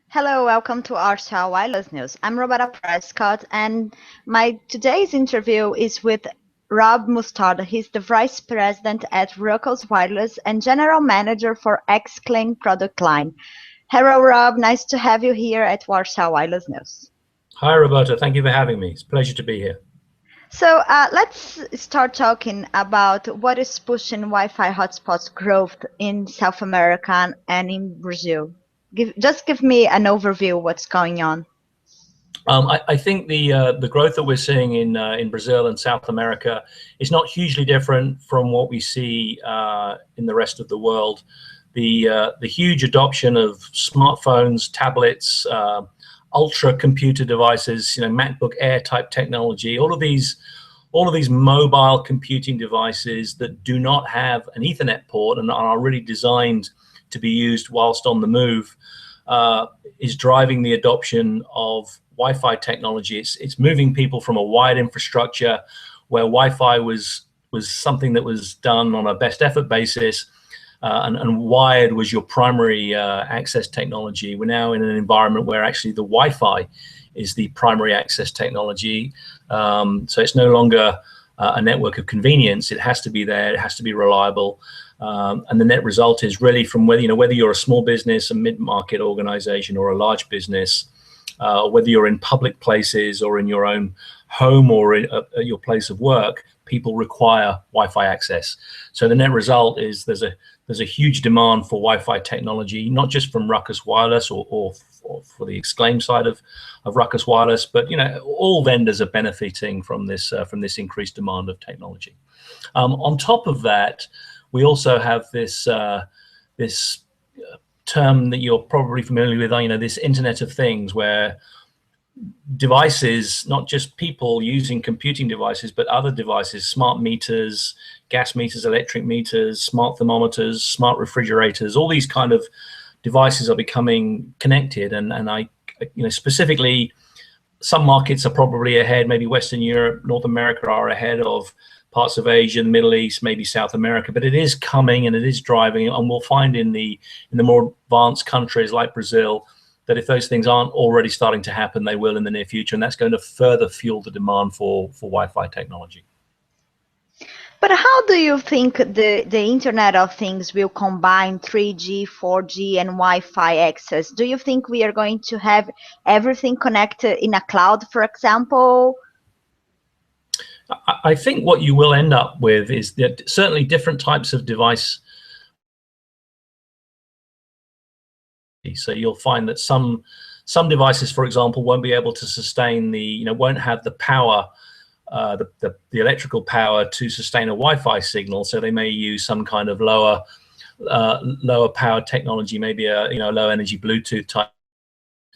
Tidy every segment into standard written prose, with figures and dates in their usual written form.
Hello, welcome to RCR Wireless News. I'm Roberta Prescott, and my today's interview is with Rob Mustarde. He's the Vice President at Ruckus Wireless and General Manager for Xclaim product line. Hello, Rob. Nice to have you here at RCR Wireless News. Hi, Roberta. Thank you for having me. It's a pleasure to be here. So let's start talking about what is pushing Wi-Fi hotspots growth in South America and in Brazil. Just give me an overview of what's going on. I think the growth that we're seeing in Brazil and South America is not hugely different from what we see in the rest of the world. The huge adoption of smartphones, tablets, ultra computer devices, MacBook Air type technology, all of these mobile computing devices that do not have an Ethernet port and are really designed to be used whilst on the move, is driving the adoption of Wi-Fi technology. It's moving people from a wired infrastructure where Wi-Fi was something that was done on a best effort basis, and wired was your primary access technology. We're now in an environment where actually the Wi-Fi is the primary access technology. So it's no longer a network of convenience. It has to be there. It has to be reliable. And the net result is really from whether you're a small business, a mid-market organization, or a large business, whether you're in public places or in your own home or at your place of work, people require Wi-Fi access. So the net result is there's a huge demand for Wi-Fi technology, not just from Ruckus Wireless or for the Xclaim side of Ruckus Wireless, but all vendors are benefiting from this increased demand of technology. On top of that, we also have this term that you're probably familiar with, this Internet of Things, where devices, not just people using computing devices, but other devices, smart meters, gas meters, electric meters, smart thermometers, smart refrigerators, all these kind of devices are becoming connected. And specifically, some markets are probably ahead. Maybe Western Europe, North America are ahead of parts of Asia, the Middle East, maybe South America, but it is coming and it is driving. And we'll find in the more advanced countries like Brazil that if those things aren't already starting to happen, they will in the near future, and that's going to further fuel the demand for Wi-Fi technology. But how do you think the Internet of Things will combine 3G, 4G, and Wi-Fi access? Do you think we are going to have everything connected in a cloud, for example? I think what you will end up with is that certainly different types of device. So you'll find that some devices, for example, won't be able to sustain won't have the power, the electrical power to sustain a Wi-Fi signal. So they may use some kind of lower power technology, maybe a low energy Bluetooth type.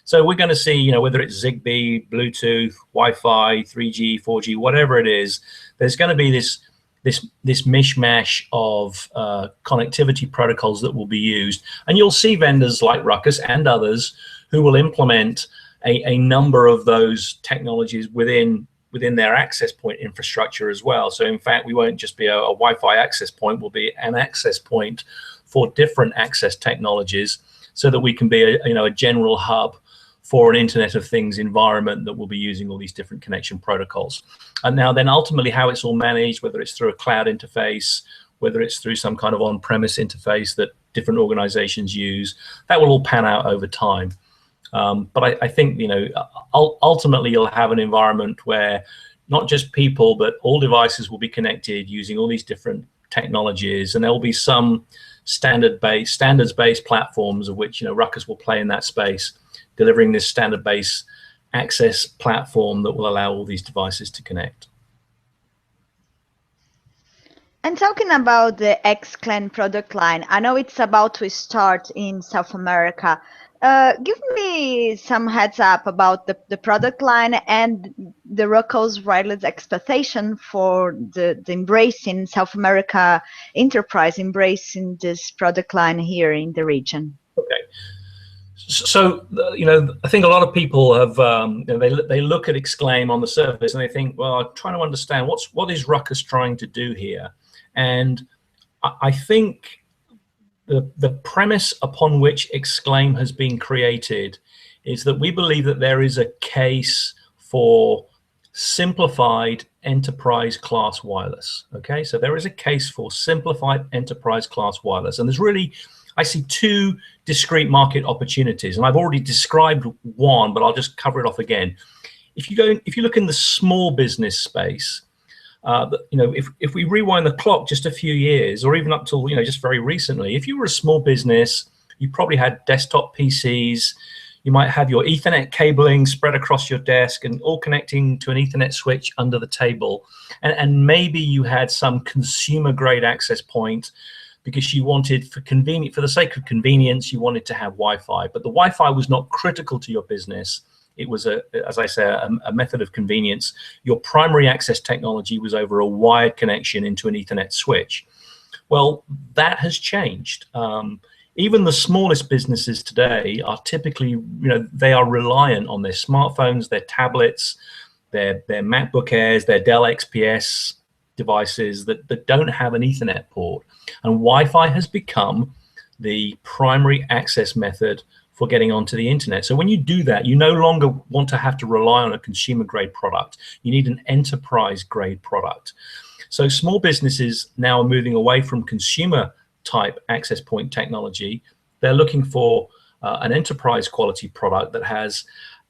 So we're going to see, whether it's Zigbee, Bluetooth, Wi-Fi, 3G, 4G, whatever it is, there's going to be this mishmash of connectivity protocols that will be used. And you'll see vendors like Ruckus and others who will implement a number of those technologies within their access point infrastructure as well. So in fact, we won't just be a Wi-Fi access point, we'll be an access point for different access technologies so that we can be a general hub for an Internet of Things environment that will be using all these different connection protocols. And now then ultimately how it's all managed, whether it's through a cloud interface, whether it's through some kind of on-premise interface that different organizations use, that will all pan out over time. But I think, ultimately you'll have an environment where not just people, but all devices will be connected using all these different technologies, and there will be some standards-based platforms of which, Ruckus will play in that space, delivering this standard-based access platform that will allow all these devices to connect. And talking about the Xclaim product line, I know it's about to start in South America. Give me some heads up about the product line and the Ruckus Wireless expectation for the embracing South America enterprise, embracing this product line here in the region. Okay. So, I think a lot of people have, they look at Xclaim on the surface and they think, well, I'm trying to understand what is Ruckus trying to do here? And I think the premise upon which Xclaim has been created is that we believe that there is a case for simplified enterprise class wireless. Okay, so there is a case for simplified enterprise class wireless, and there's really, I see two discrete market opportunities, and I've already described one, but I'll just cover it off again. If you look in the small business space, if we rewind the clock just a few years, or even up till just very recently, if you were a small business, you probably had desktop PCs. You might have your Ethernet cabling spread across your desk and all connecting to an Ethernet switch under the table. And maybe you had some consumer grade access point because you wanted, for the sake of convenience, you wanted to have Wi-Fi. But the Wi-Fi was not critical to your business. It was, as I say, a method of convenience. Your primary access technology was over a wired connection into an Ethernet switch. Well, that has changed. Even the smallest businesses today are typically, they are reliant on their smartphones, their tablets, their MacBook Airs, their Dell XPS devices that don't have an Ethernet port. And Wi-Fi has become the primary access method for getting onto the internet. So when you do that, you no longer want to have to rely on a consumer grade product. You need an enterprise grade product. So small businesses now are moving away from consumer type access point technology. They're looking for an enterprise quality product that has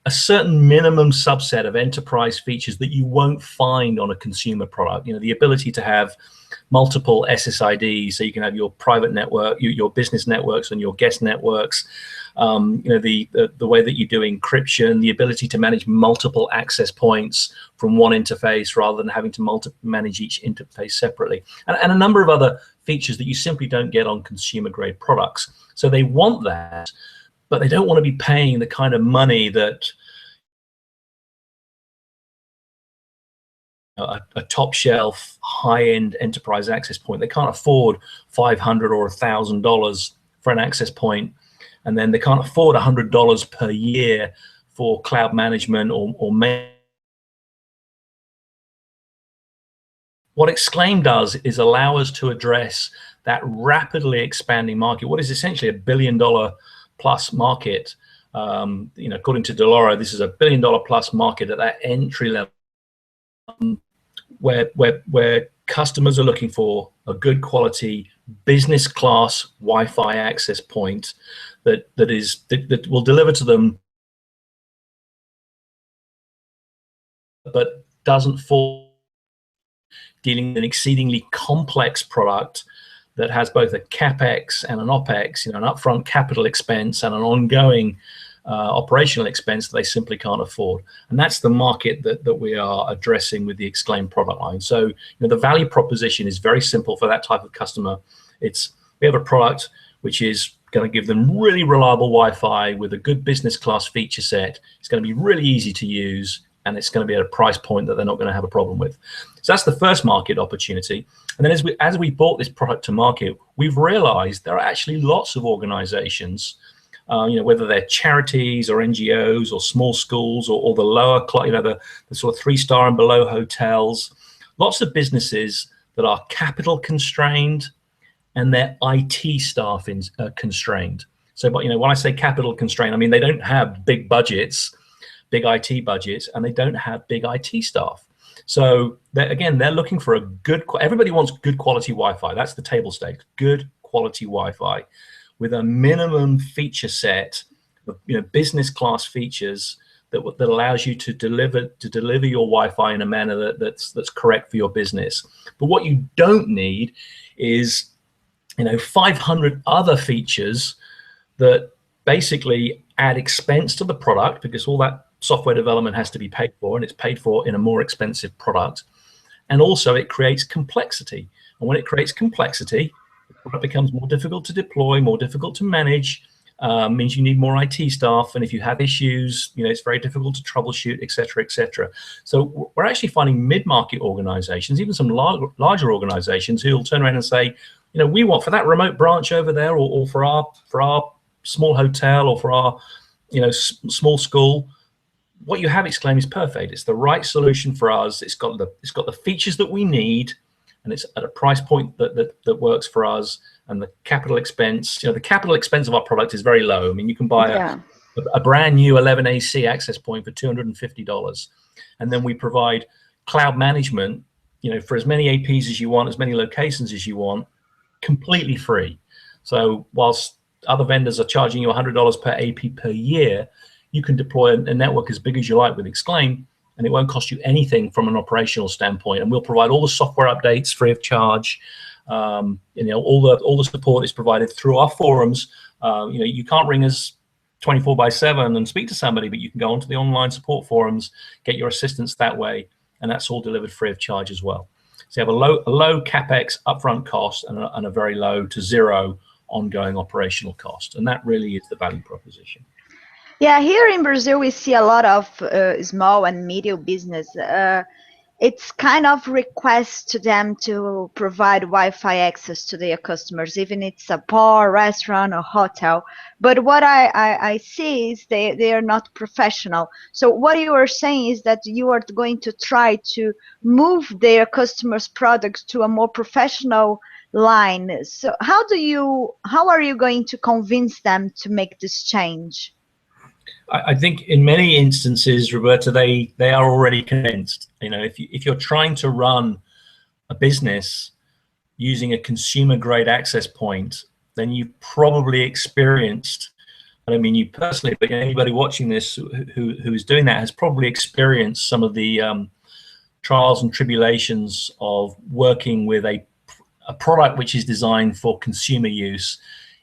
a certain minimum subset of enterprise features that you won't find on a consumer product. The ability to have multiple SSIDs, so you can have your private network, your business networks and your guest networks. The way that you do encryption, the ability to manage multiple access points from one interface rather than having to manage each interface separately, and a number of other features that you simply don't get on consumer grade products. So they want that, but they don't want to be paying the kind of money that a top shelf high-end enterprise access point. They can't afford $500 or $1,000 for an access point, and then they can't afford $100 per year for cloud management or What Xclaim does is allow us to address that rapidly expanding market, what is essentially a $1 billion plus market. According to Delora, this is a $1 billion plus market at that entry level, where customers are looking for a good quality business class Wi-Fi access point that will deliver to them, but doesn't fall dealing with an exceedingly complex product that has both a capex and an opex, an upfront capital expense and an ongoing operational expense that they simply can't afford. And that's the market that we are addressing with the Xclaim product line. So the value proposition is very simple for that type of customer. We have a product which is going to give them really reliable Wi-Fi with a good business class feature set. It's going to be really easy to use, and it's going to be at a price point that they're not going to have a problem with. So that's the first market opportunity. And then as we brought this product to market, we've realized there are actually lots of organizations, whether they're charities or NGOs or small schools or the lower, the sort of 3-star and below hotels, lots of businesses that are capital constrained and their IT staff constrained. So, but when I say capital constrained, I mean they don't have big budgets, big IT budgets, and they don't have big IT staff. So they're looking for a good, everybody wants good quality Wi-Fi. That's the table stakes, good quality Wi-Fi with a minimum feature set of business class features that allows you to deliver your Wi-Fi in a manner that's correct for your business. But what you don't need is 500 other features that basically add expense to the product, because all that software development has to be paid for, and it's paid for in a more expensive product. And also it creates complexity. And when it creates complexity, the product becomes more difficult to deploy, more difficult to manage, means you need more IT staff. And if you have issues, it's very difficult to troubleshoot, et cetera, et cetera. So we're actually finding mid-market organizations, even some larger organizations, who will turn around and say, we want for that remote branch over there, or for our small hotel, or for our small school, what you have Xclaim is perfect. It's the right solution for us. It's got the features that we need, and it's at a price point that works for us. and the capital expense, the capital expense of our product is very low. I mean, you can buy a brand new 11AC access point for $250, and then we provide cloud management, for as many APs as you want, as many locations as you want, completely free. So whilst other vendors are charging you $100 per AP per year, you can deploy a network as big as you like with Xclaim, and it won't cost you anything from an operational standpoint. And we'll provide all the software updates free of charge. All the support is provided through our forums. You can't ring us 24/7 and speak to somebody, but you can go onto the online support forums, get your assistance that way, and that's all delivered free of charge as well. So you have a low capex upfront cost and a very low to zero ongoing operational cost, and that really is the value proposition. Yeah, here in Brazil we see a lot of small and medium business. It's kind of request to them to provide Wi-Fi access to their customers, even it's a bar, restaurant, or hotel. But what I see is they are not professional. So what you are saying is that you are going to try to move their customers' products to a more professional line. So how are you going to convince them to make this change? I think in many instances, Roberta, they are already convinced. If you're trying to run a business using a consumer grade access point, then you've probably experienced, I don't mean you personally, but anybody watching this who is doing that has probably experienced some of the trials and tribulations of working with a product which is designed for consumer use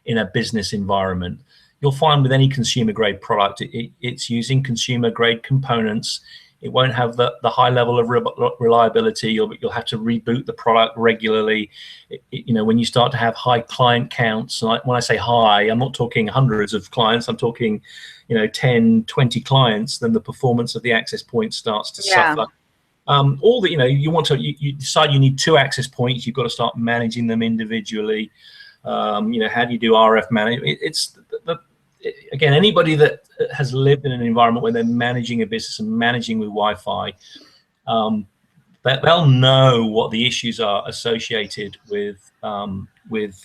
in a business environment. You'll find with any consumer grade product, it's using consumer grade components. It won't have the high level of reliability. You'll have to reboot the product regularly. When you start to have high client counts, and when I say high, I'm not talking hundreds of clients. I'm talking, 10, 20 clients. Then the performance of the access point starts to suffer. You decide you need 2 access points. You've got to start managing them individually. How do you do RF management? Again, anybody that has lived in an environment where they're managing a business and managing with Wi-Fi, they'll know what the issues are associated with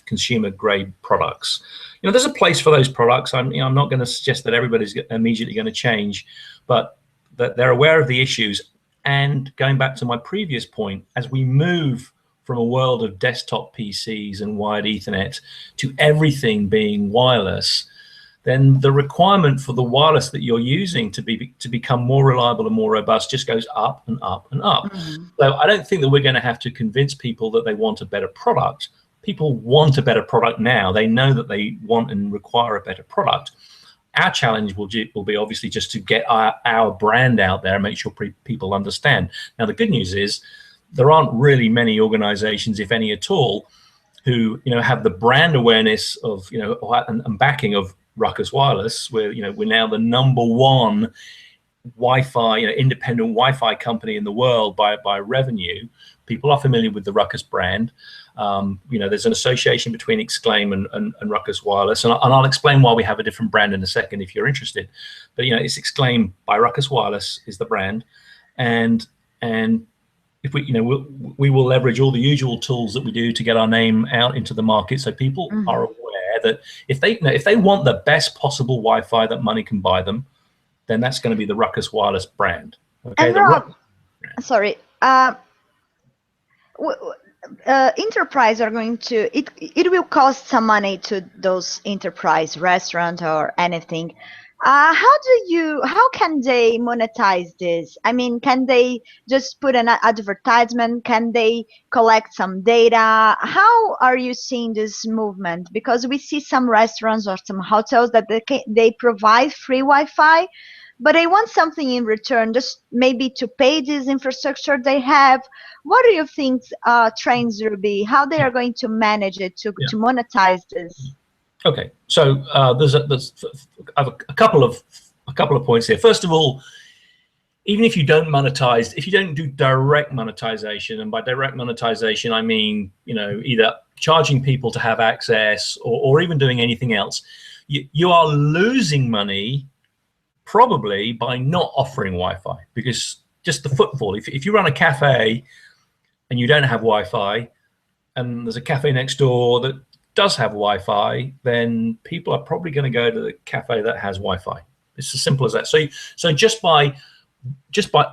consumer grade products. There's a place for those products. I'm not going to suggest that everybody's immediately going to change, but that they're aware of the issues. And going back to my previous point, as we move from a world of desktop PCs and wired Ethernet to everything being wireless, then the requirement for the wireless that you're using to become more reliable and more robust just goes up and up and up. Mm-hmm. So I don't think that we're going to have to convince people that they want a better product. People want a better product now. They know that they want and require a better product. Our challenge will be obviously just to get our brand out there and make sure people understand. Now, the good news is there aren't really many organizations, if any at all, who have the brand awareness of and backing of Ruckus Wireless. We're now the #1 Wi-Fi independent Wi-Fi company in the world by revenue. People are familiar with the Ruckus brand. There's an association between Xclaim and Ruckus Wireless, and I'll explain why we have a different brand in a second if you're interested. But it's Xclaim by Ruckus Wireless is the brand, and if we will leverage all the usual tools that we do to get our name out into the market, so people are aware that if they want the best possible Wi-Fi that money can buy them, then that's going to be the Ruckus Wireless brand. Okay. And Rob, sorry, enterprise are going to it will cost some money to those enterprise restaurant or anything. How can they monetize this? I mean, can they just put an advertisement? Can they collect some data? How are you seeing this movement? Because we see some restaurants or some hotels that they provide free Wi-Fi, but they want something in return, just maybe to pay this infrastructure they have. What do you think trends will be? How they are going to manage it to monetize this? Okay, so there's I have a couple of points here. First of all, even if you don't monetize, if you don't do direct monetization, and by direct monetization I mean either charging people to have access or even doing anything else, you are losing money probably by not offering Wi-Fi, because just the footfall. If you run a cafe and you don't have Wi-Fi, and there's a cafe next door that does have Wi-Fi, then people are probably going to go to the cafe that has Wi-Fi. It's as simple as that. So just by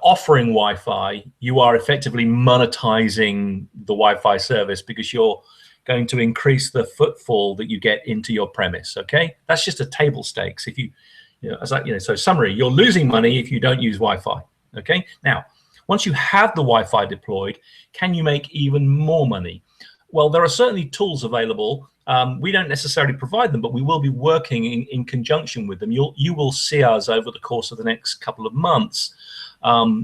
offering Wi-Fi, you are effectively monetizing the Wi-Fi service, because you're going to increase the footfall that you get into your premise. Okay, that's just a table stakes. If so summary, you're losing money if you don't use Wi-Fi. Okay, now once you have the Wi-Fi deployed, can you make even more money? Well, there are certainly tools available. We don't necessarily provide them, but we will be working in conjunction with them. You will see us over the course of the next couple of months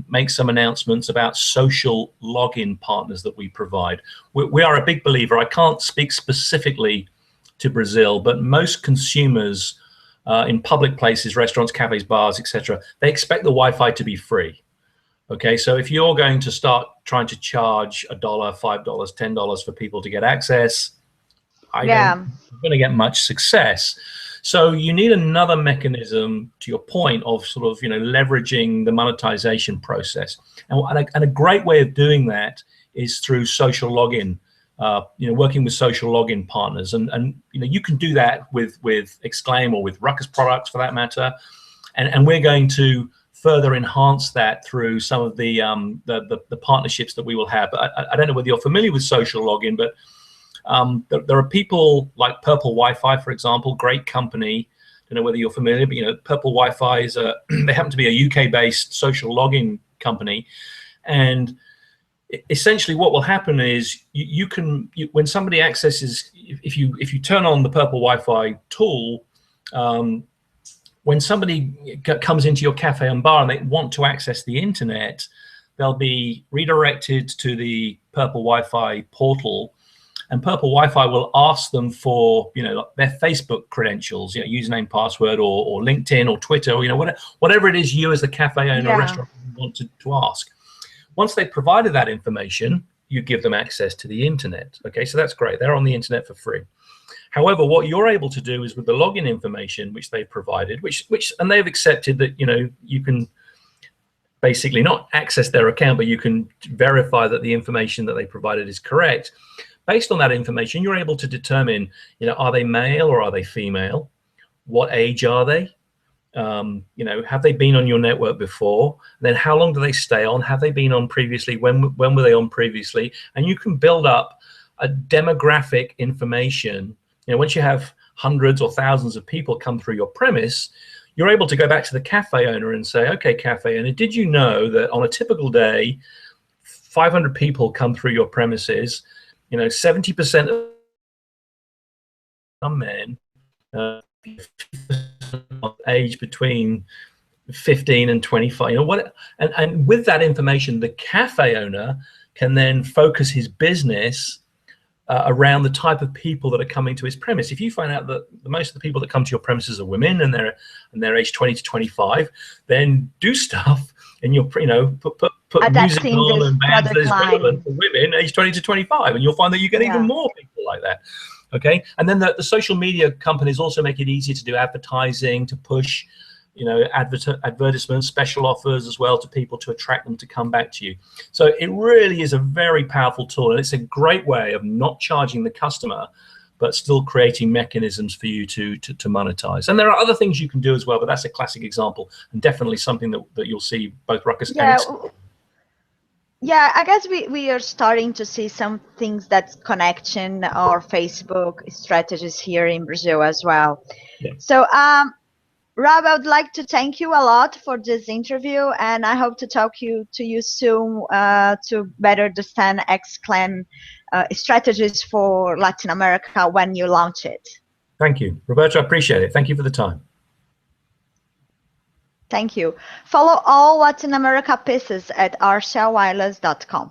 make some announcements about social login partners that we provide. We are a big believer. I can't speak specifically to Brazil, but most consumers in public places, restaurants, cafes, bars, etc., they expect the Wi-Fi to be free. Okay, so if you're going to start trying to charge $1, $5, $10 for people to get access, I don't think you're going to get much success. So you need another mechanism, to your point, of sort of leveraging the monetization process. And a great way of doing that is through social login. Working with social login partners, and you can do that with Xclaim or with Ruckus products for that matter. And we're going to further enhance that through some of the partnerships that we will have. But I don't know whether you're familiar with social login, but there are people like Purple Wi-Fi, for example, great company. I don't know whether you're familiar, but Purple Wi-Fi is they happen to be a UK-based social login company, and essentially what will happen is when somebody accesses, if you turn on the Purple Wi-Fi tool, when somebody comes into your cafe and bar and they want to access the internet, they'll be redirected to the Purple Wi-Fi portal, and Purple Wi-Fi will ask them for their Facebook credentials, username, password, or LinkedIn or Twitter, or whatever it is you as the cafe owner or restaurant want to ask. Once they've provided that information, you give them access to the internet. Okay, so that's great. They're on the internet for free. However, what you're able to do is with the login information which they've provided, and they've accepted that you can basically not access their account, but you can verify that the information that they provided is correct. Based on that information, you're able to determine, are they male or are they female? What age are they? Have they been on your network before? Then how long do they stay on? Have they been on previously? When were they on previously? And you can build up a demographic information. Once you have hundreds or thousands of people come through your premise, you're able to go back to the cafe owner and say, okay, cafe owner, did you know that on a typical day, 500 people come through your premises, 70% of some men, age between 15 and 25, and with that information, the cafe owner can then focus his business around the type of people that are coming to his premise. If you find out that most of the people that come to your premises are women and they're aged 20 to 25, then do stuff and put music on and bands that is relevant for women aged 20 to 25, and you'll find that you get even more people like that. Okay, and then the social media companies also make it easier to do advertising, to push advertisements, special offers as well to people to attract them to come back to you. So it really is a very powerful tool, and it's a great way of not charging the customer, but still creating mechanisms for you to monetize. And there are other things you can do as well, but that's a classic example, and definitely something that you'll see both Ruckus and Xclaim. Yeah, I guess we are starting to see some things that's connection or Facebook strategies here in Brazil as well. Yeah. So Rob, I would like to thank you a lot for this interview, and I hope to talk to you soon to better understand Xclaim strategies for Latin America when you launch it. Thank you, Roberta. I appreciate it. Thank you for the time. Thank you. Follow all Latin America pieces at rcrwireless.com.